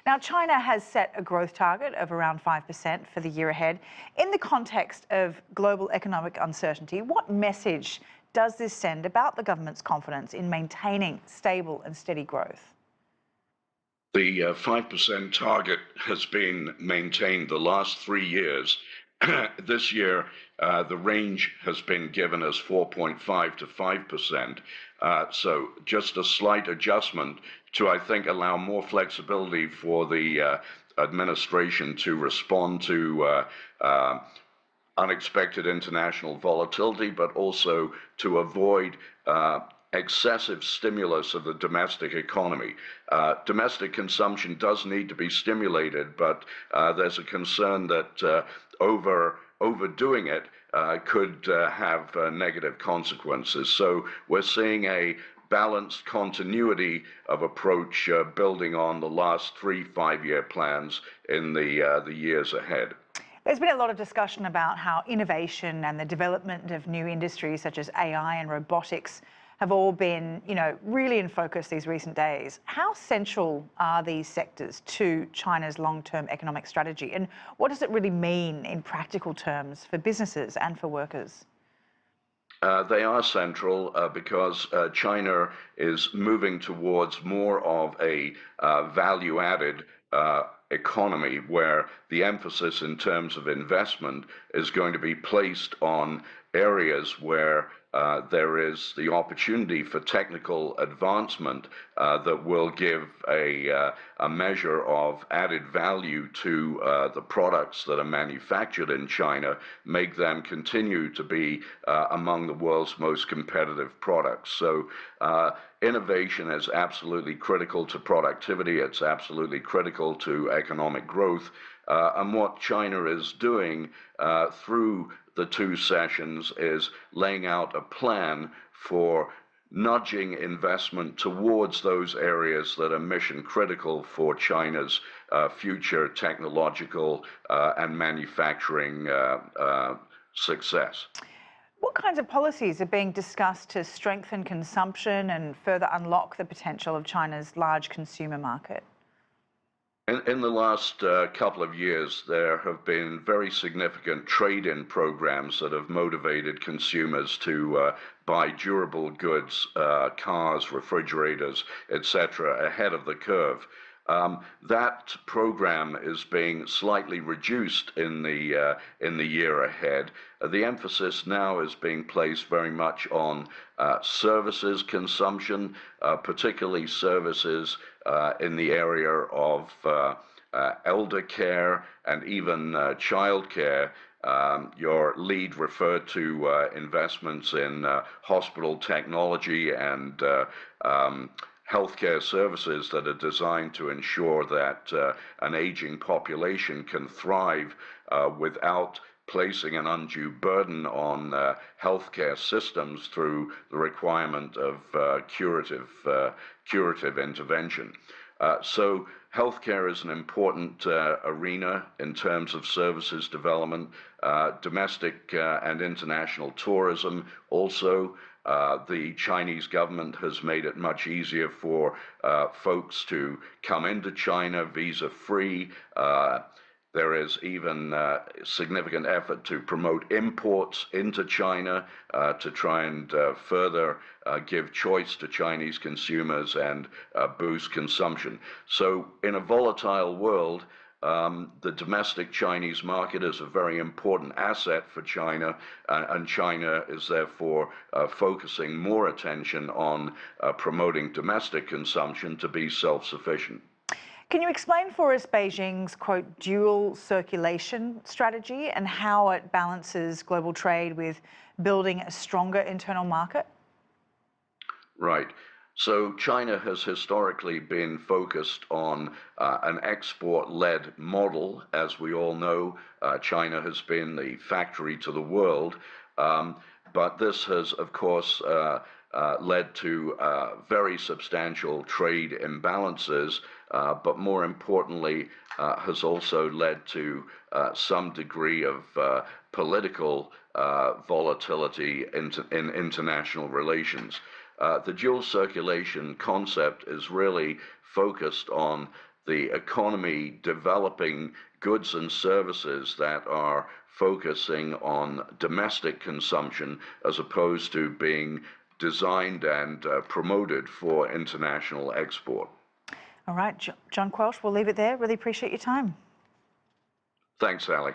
Now, China has set a growth target of around 5% for the year ahead. In the context of global economic uncertainty, what message does this send about the government's confidence in maintaining stable and steady growth? The 5% target has been maintained the last 3 years. This year, the range has been given as 4.5 to 5%. So just a slight adjustment to, I think, allow more flexibility for the administration to respond to unexpected international volatility, but also to avoid excessive stimulus of the domestic economy. Domestic consumption does need to be stimulated, but there's a concern that overdoing it could have negative consequences. So we're seeing a balanced continuity of approach building on the last 3 5-year plans in the years ahead. There's been a lot of discussion about how innovation and the development of new industries such as AI and robotics have all been, really in focus these recent days. How central are these sectors to China's long-term economic strategy? And what does it really mean in practical terms for businesses and for workers? They are central because China is moving towards more of a value-added economy where the emphasis in terms of investment is going to be placed on areas where there is the opportunity for technical advancement that will give a measure of added value to the products that are manufactured in China, make them continue to be among the world's most competitive products. So innovation is absolutely critical to productivity. It's absolutely critical to economic growth. And what China is doing through the 2 sessions is laying out a plan for nudging investment towards those areas that are mission critical for China's future technological and manufacturing success. What kinds of policies are being discussed to strengthen consumption and further unlock the potential of China's large consumer market? In the last couple of years, there have been very significant trade-in programs that have motivated consumers to buy durable goods, cars, refrigerators, etc., ahead of the curve. That program is being slightly reduced in the year ahead. The emphasis now is being placed very much on services consumption, particularly services in the area of elder care and even child care. Your lead referred to investments in hospital technology and healthcare services that are designed to ensure that an aging population can thrive without placing an undue burden on healthcare systems through the requirement of curative intervention. So healthcare is an important arena in terms of services development. Domestic and international tourism also. The Chinese government has made it much easier for folks to come into China visa-free. There is even significant effort to promote imports into China to try and further give choice to Chinese consumers and boost consumption. So in a volatile world, the domestic Chinese market is a very important asset for China, and China is therefore focusing more attention on promoting domestic consumption to be self-sufficient. Can you explain for us Beijing's, quote, dual circulation strategy and how it balances global trade with building a stronger internal market? Right. So China has historically been focused on an export-led model. As we all know, China has been the factory to the world. But this has, of course, led to very substantial trade imbalances, but more importantly, has also led to some degree of political volatility in international relations. The dual circulation concept is really focused on the economy developing goods and services that are focusing on domestic consumption as opposed to being designed and promoted for international export. All right, John Quelch, we'll leave it there. Really appreciate your time. Thanks, Sally.